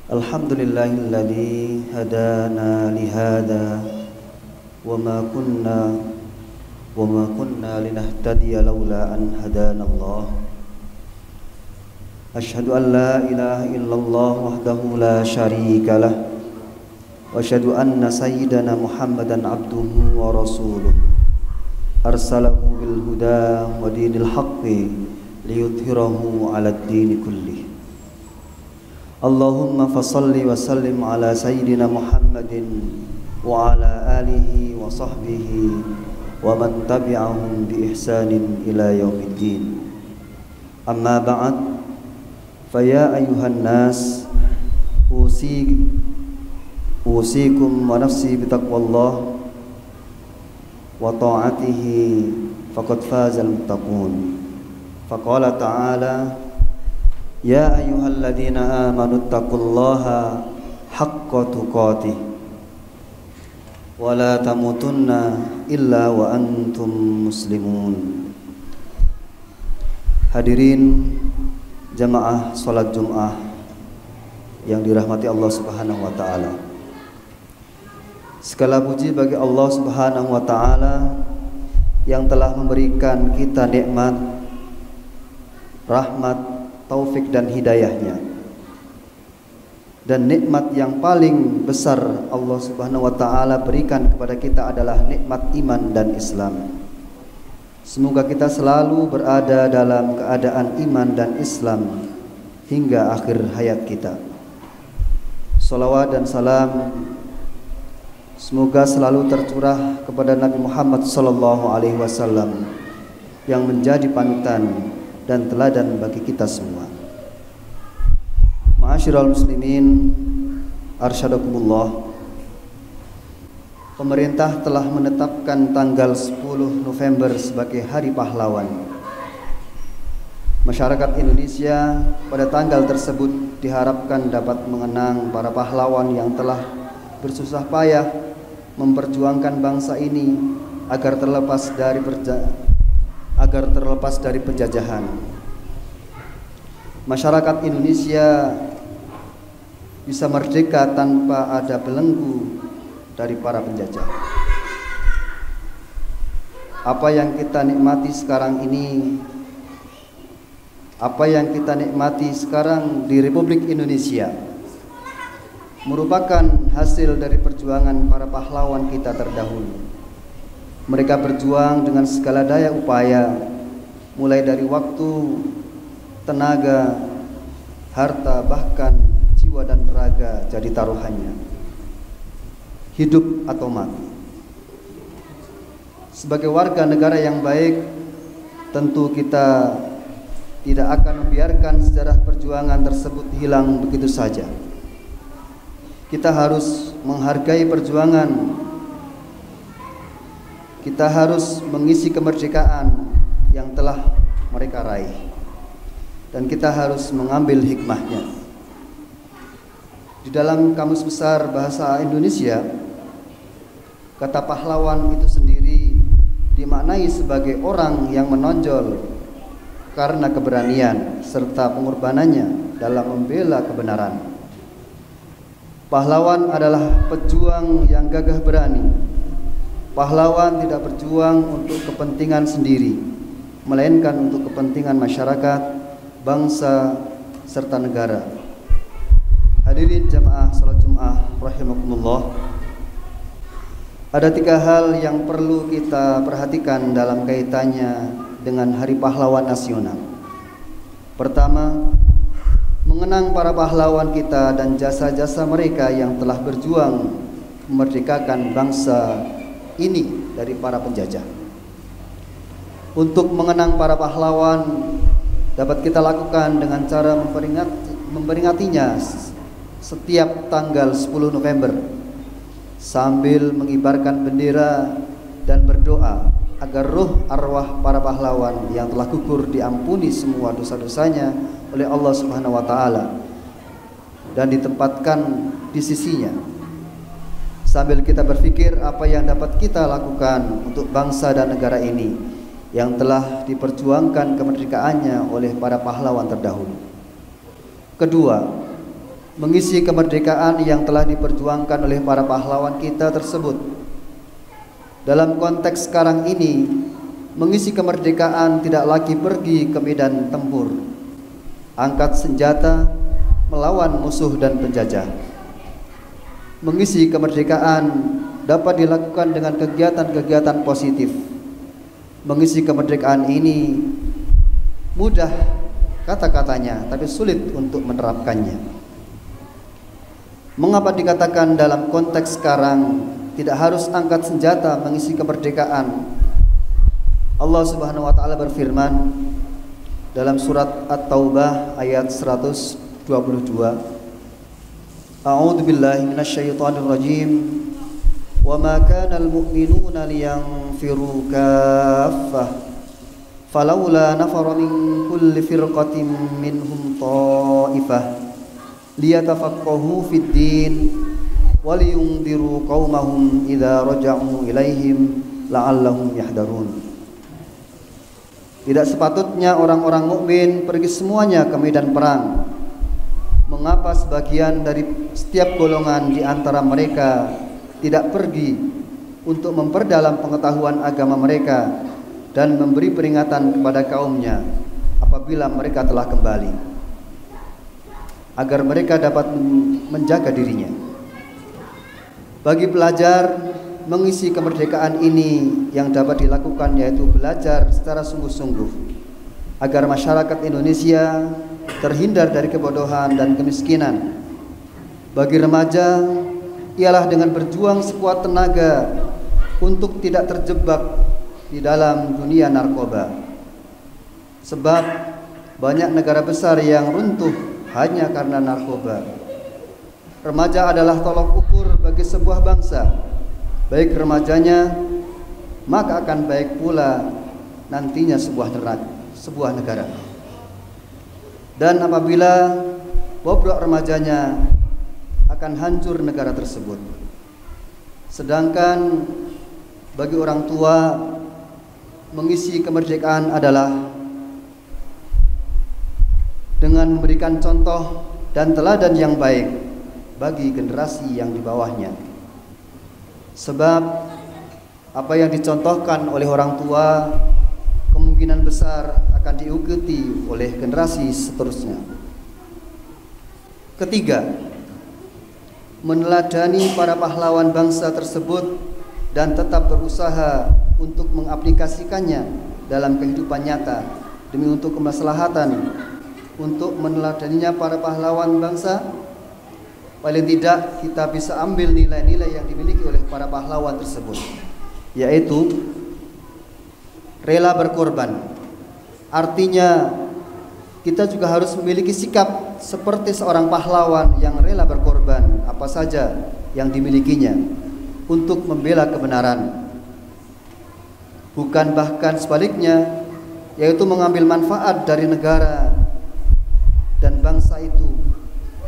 Alhamdulillahilladzi hadana lihada wa ma kunna linahtadiya laula an hadanallah. Asyhadu an la ilaha illallah wahdahu la syarika lah wa asyhadu anna sayyidana Muhammadan abduhu wa rasuluh arsalahu bil huda wa dinil haqqi liyudhhirahu 'alad dini kullih. Allahumma fasalli wa sallim ala sayyidina Muhammadin wa ala alihi wa sahbihi wa man tabi'ahum bi ihsanin ila yaumiddin. Amma ba'd, fa ya ayyuhan nas usikum wa nafsi bi taqwallah wa ta'atihi faqad fazal muttaqun. Faqala ta'ala ya ayyuhalladzina amanu taqullaha haqqa tuqatih wa la tamutunna illa wa antum muslimun. Hadirin jamaah salat Jumat yang dirahmati Allah Subhanahu wa taala. Segala puji bagi Allah Subhanahu wa taala yang telah memberikan kita nikmat, rahmat, taufik dan hidayahnya. Dan nikmat yang paling besar Allah Subhanahu wa taala berikan kepada kita adalah nikmat iman dan Islam. Semoga kita selalu berada dalam keadaan iman dan Islam hingga akhir hayat kita. Salawat dan salam semoga selalu tercurah kepada Nabi Muhammad sallallahu alaihi wasallam yang menjadi panutan dan teladan bagi kita semua. Ma'asyiral muslimin, arsyadakumullah. Pemerintah telah menetapkan tanggal 10 November sebagai Hari Pahlawan. Masyarakat Indonesia pada tanggal tersebut diharapkan dapat mengenang para pahlawan yang telah bersusah payah memperjuangkan bangsa ini agar terlepas dari penjajahan. Masyarakat Indonesia bisa merdeka tanpa ada belenggu dari para penjajah. Apa yang kita nikmati sekarang di Republik Indonesia merupakan hasil dari perjuangan para pahlawan kita terdahulu. Mereka berjuang dengan segala daya upaya, mulai dari waktu, tenaga, harta, bahkan jiwa dan raga jadi taruhannya. Hidup atau mati. Sebagai warga negara yang baik, tentu kita tidak akan membiarkan sejarah perjuangan tersebut hilang begitu saja. Kita harus menghargai perjuangan. Kita harus mengisi kemerdekaan yang telah mereka raih, dan kita harus mengambil hikmahnya. Di dalam Kamus Besar Bahasa Indonesia, kata pahlawan itu sendiri dimaknai sebagai orang yang menonjol karena keberanian serta pengorbanannya dalam membela kebenaran. Pahlawan adalah pejuang yang gagah berani. Pahlawan tidak berjuang untuk kepentingan sendiri, melainkan untuk kepentingan masyarakat, bangsa, serta negara. Hadirin jamaah salat Jumat rahimakumullah. Ada 3 hal yang perlu kita perhatikan dalam kaitannya dengan Hari Pahlawan Nasional. Pertama, mengenang para pahlawan kita dan jasa-jasa mereka yang telah berjuang memerdekakan bangsa ini dari para penjajah. Untuk mengenang para pahlawan dapat kita lakukan dengan cara memperingatinya setiap tanggal 10 November sambil mengibarkan bendera dan berdoa agar ruh arwah para pahlawan yang telah gugur diampuni semua dosa-dosanya oleh Allah Subhanahu wa taala dan ditempatkan di sisinya. Sambil kita berpikir apa yang dapat kita lakukan untuk bangsa dan negara ini yang telah diperjuangkan kemerdekaannya oleh para pahlawan terdahulu. Kedua, mengisi kemerdekaan yang telah diperjuangkan oleh para pahlawan kita tersebut. Dalam konteks sekarang ini, mengisi kemerdekaan tidak lagi pergi ke medan tempur, angkat senjata, melawan musuh dan penjajah. Mengisi kemerdekaan dapat dilakukan dengan kegiatan-kegiatan positif. Mengisi kemerdekaan ini mudah kata-katanya, tapi sulit untuk menerapkannya. Mengapa dikatakan dalam konteks sekarang tidak harus angkat senjata mengisi kemerdekaan? Allah Subhanahu wa taala berfirman dalam surat At-Taubah ayat 122, A'udzu billahi minasyaitonir rajim. Wa ma kana al-mu'minuna liyanfiru kaffah falawla nafara min kulli firqatin minhum ta'ifah liyatafaqahu fid din wa liyundiru qaumahum idza raja'u ilaihim la'allahum yahdharun. Tidak sepatutnya orang-orang mukmin pergi semuanya ke medan perang. Mengapa sebagian dari setiap golongan di antara mereka tidak pergi untuk memperdalam pengetahuan agama mereka dan memberi peringatan kepada kaumnya apabila mereka telah kembali, agar mereka dapat menjaga dirinya. Bagi pelajar, mengisi kemerdekaan ini yang dapat dilakukan yaitu belajar secara sungguh-sungguh agar masyarakat Indonesia terhindar dari kebodohan dan kemiskinan. Bagi remaja, ialah dengan berjuang sekuat tenaga untuk tidak terjebak di dalam dunia narkoba. Sebab banyak negara besar yang runtuh hanya karena narkoba. Remaja adalah tolok ukur bagi sebuah bangsa. Baik remajanya, maka akan baik pula nantinya sebuah negara. Dan apabila bobrok remajanya, akan hancur negara tersebut. Sedangkan bagi orang tua, mengisi kemerdekaan adalah dengan memberikan contoh dan teladan yang baik bagi generasi yang di bawahnya. Sebab apa yang dicontohkan oleh orang tua kemungkinan besar akan diikuti oleh generasi seterusnya. Ketiga, meneladani para pahlawan bangsa tersebut dan tetap berusaha untuk mengaplikasikannya dalam kehidupan nyata demi untuk kemaslahatan. Untuk meneladaninya para pahlawan bangsa, paling tidak kita bisa ambil nilai-nilai yang dimiliki oleh para pahlawan tersebut, yaitu rela berkorban. Artinya kita juga harus memiliki sikap seperti seorang pahlawan yang rela berkorban apa saja yang dimilikinya untuk membela kebenaran. Bukan bahkan sebaliknya, yaitu mengambil manfaat dari negara dan bangsa itu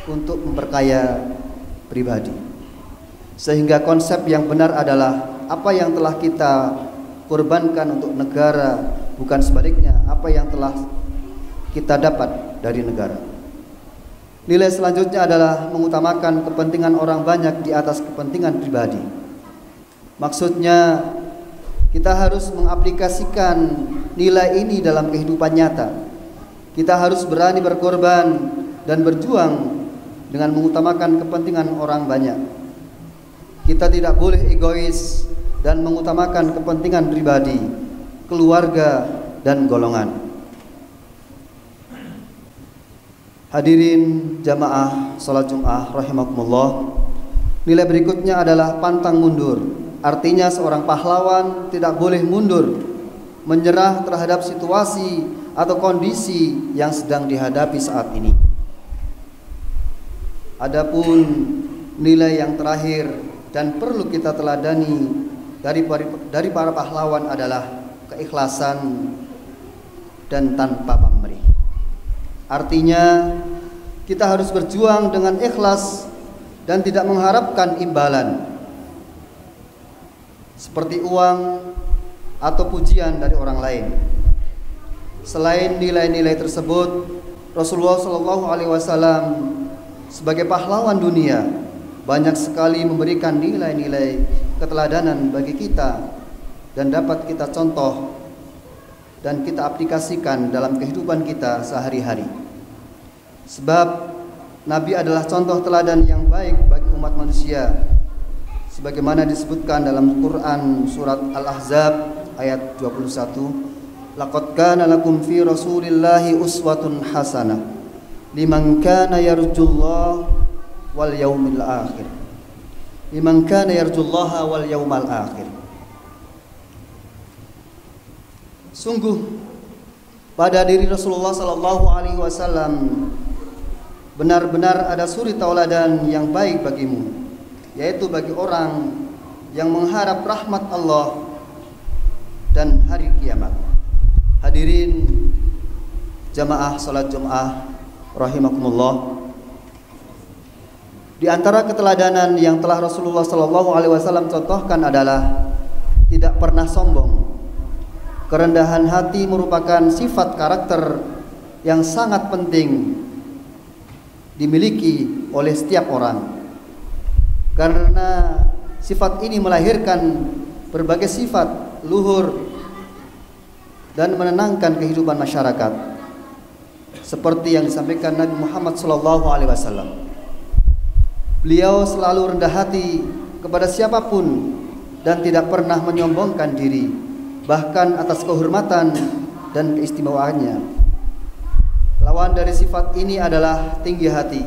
untuk memperkaya pribadi. Sehingga konsep yang benar adalah apa yang telah kita korbankan untuk negara, bukan sebaliknya apa yang telah kita dapat dari negara. Nilai selanjutnya adalah mengutamakan kepentingan orang banyak di atas kepentingan pribadi. Maksudnya kita harus mengaplikasikan nilai ini dalam kehidupan nyata. Kita harus berani berkorban dan berjuang dengan mengutamakan kepentingan orang banyak. Kita tidak boleh egois dan mengutamakan kepentingan pribadi, keluarga, dan golongan. Hadirin jamaah salat Jumat rahimakumullah. Nilai berikutnya adalah pantang mundur. Artinya seorang pahlawan tidak boleh mundur, menyerah terhadap situasi atau kondisi yang sedang dihadapi saat ini. Adapun nilai yang terakhir dan perlu kita teladani dari para pahlawan adalah keikhlasan dan tanpa pamrih. Artinya kita harus berjuang dengan ikhlas dan tidak mengharapkan imbalan seperti uang atau pujian dari orang lain. Selain nilai-nilai tersebut, Rasulullah SAW sebagai pahlawan dunia banyak sekali memberikan nilai-nilai keteladanan bagi kita dan dapat kita contoh dan kita aplikasikan dalam kehidupan kita sehari-hari. Sebab Nabi adalah contoh teladan yang baik bagi umat manusia, sebagaimana disebutkan dalam Quran surat Al-Ahzab ayat 21, laqad kana lakum fi rasulillahi uswatun hasanah liman kana yarjullaha wal yaumil akhir, liman kana yarjullaha wal yaumal akhir. Sungguh pada diri Rasulullah sallallahu alaihi wasallam benar-benar ada suri tauladan yang baik bagimu, yaitu bagi orang yang mengharap rahmat Allah dan hari kiamat. Hadirin jamaah salat Jumat rahimakumullah. Di antara keteladanan yang telah Rasulullah sallallahu alaihi wasallam contohkan adalah tidak pernah sombong. Kerendahan hati merupakan sifat karakter yang sangat penting dimiliki oleh setiap orang, karena sifat ini melahirkan berbagai sifat luhur dan menenangkan kehidupan masyarakat, seperti yang disampaikan Nabi Muhammad SAW. Beliau selalu rendah hati kepada siapapun dan tidak pernah menyombongkan diri, bahkan atas kehormatan dan keistimewaannya. Lawan dari sifat ini adalah tinggi hati.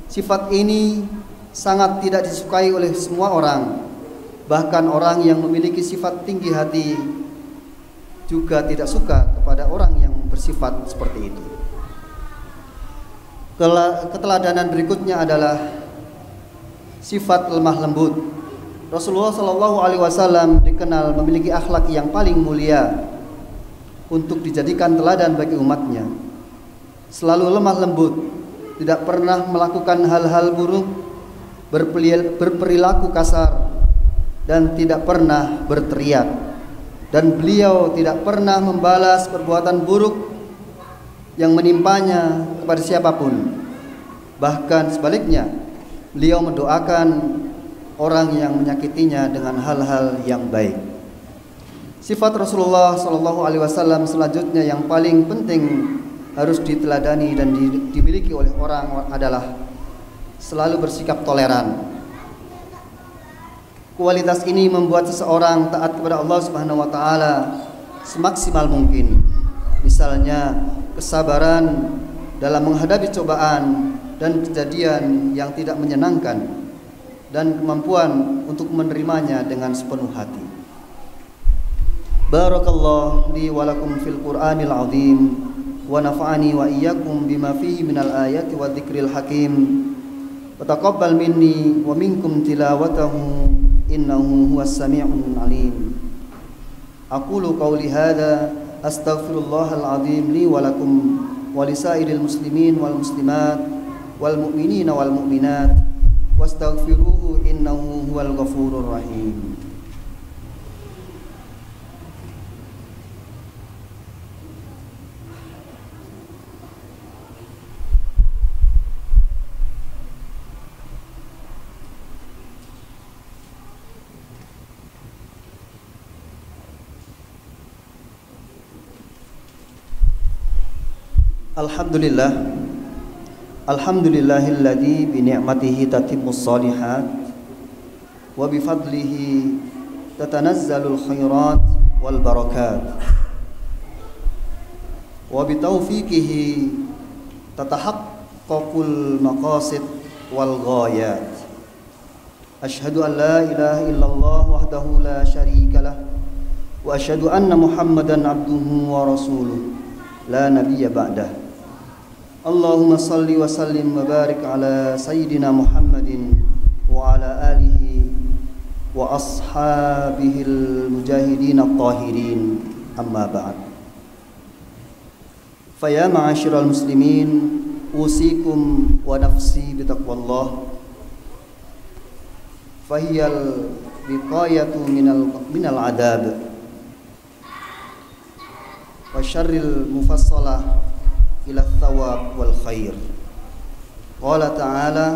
Sifat ini sangat tidak disukai oleh semua orang. Bahkan orang yang memiliki sifat tinggi hati juga tidak suka kepada orang yang bersifat seperti itu. Keteladanan berikutnya adalah sifat lemah lembut. Rasulullah SAW dikenal memiliki akhlak yang paling mulia untuk dijadikan teladan bagi umatnya. Selalu lemah lembut, tidak pernah melakukan hal-hal buruk, berperilaku kasar, dan tidak pernah berteriak. Dan beliau tidak pernah membalas perbuatan buruk yang menimpanya kepada siapapun. Bahkan sebaliknya, beliau mendoakan orang yang menyakitinya dengan hal-hal yang baik. Sifat Rasulullah SAW selanjutnya yang paling penting harus diteladani dan dimiliki oleh orang adalah selalu bersikap toleran. Kualitas ini membuat seseorang taat kepada Allah Subhanahu wa taala semaksimal mungkin. Misalnya kesabaran dalam menghadapi cobaan dan kejadian yang tidak menyenangkan, dan kemampuan untuk menerimanya dengan sepenuh hati. Barakallahu li wa lakum fil Qur'anil azim wa nafa'ani wa iyyakum bima fihi minal ayati wa dzikril hakim. Wa taqabbal minni wa minkum tilawatahu innahu huwas sami'un alim. Aqulu qawli hadza astaghfirullahal azim li wa lakum wa lisairil muslimin wal muslimat wal mu'minina wal mu'minat wastaghfiruhu innahu huwal ghafurur rahim. Alhamdulillah, alhamdulillahilladzi bi ni'matihi tatimmus shalihat wa bi fadlihi tatanazzalul khairat wal barakat wa bi taufiqihi tatahaqqaqul maqasid wal ghayat. Asyhadu an la ilaha illallah wahdahu la syarikalah wa asyhadu anna Muhammadan abduhu wa rasuluh la nabiyya ba'dah. اللهم صل وسلم وبارك على سيدنا محمد وعلى آله وأصحابه المجاهدين الطاهرين أما بعد فيا معاشر المسلمين أوصيكم ونفسي بتقوى الله فهي الوقاية من العذاب وشر المفصلة إلى الثواب والخير. قال تعالى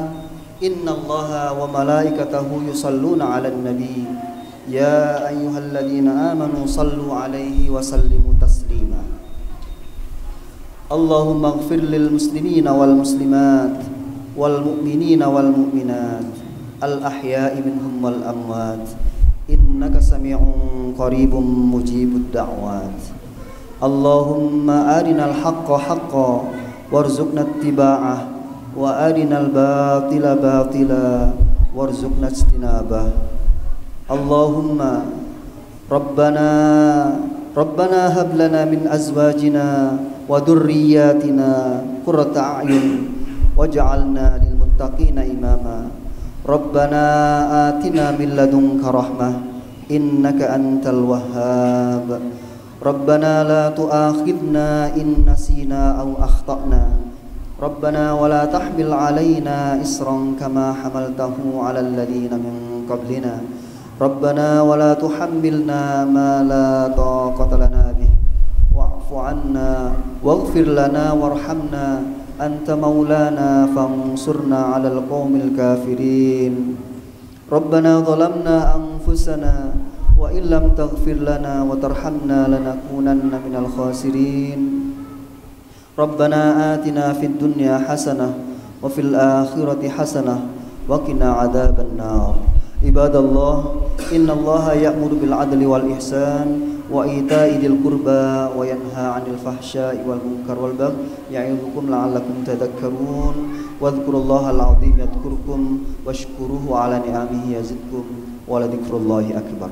إن الله وملائكته يصلون على النبي يا أيها الذين آمنوا صلوا عليه وسلموا تسليما. اللهم اغفر للمسلمين والمسلمات والمؤمنين والمؤمنات الأحياء منهم والأموات إنك سميع قريب مجيب الدعوات. اللهم أرنا الحق حقا وارزقنا اتباعه وأرنا الباطل باطلا وارزقنا اجتنابه. اللهم ربنا هب لنا من أزواجنا وذرياتنا قرة أعين واجعلنا للمتقين إماما. ربنا آتنا من لدنك رحمة إنك أنت الوهاب. ربنا لا تؤاخذنا إن نسينا أو أخطأنا. ربنا ولا تحمل علينا إصرا كما حملته على الذين من قبلنا. ربنا ولا تحملنا ما لا طاقة لنا به واعف عنا واغفر لنا وارحمنا أنت مولانا فانصرنا على القوم الكافرين. ربنا ظلمنا أنفسنا وإن لم تغفر لنا وترحمنا لنكونن من الخاسرين. ربنا آتنا في الدنيا حسنة وفي الآخرة حسنة وقنا عذاب النار. عباد الله إن الله يأمر بالعدل والإحسان وإيتاء ذي القربى وينهى عن الفحشاء والمنكر والبغي يعظكم لعلكم تذكرون. واذكروا الله العظيم يذكركم واشكروه على نعمه يزدكم ولذكر الله أكبر.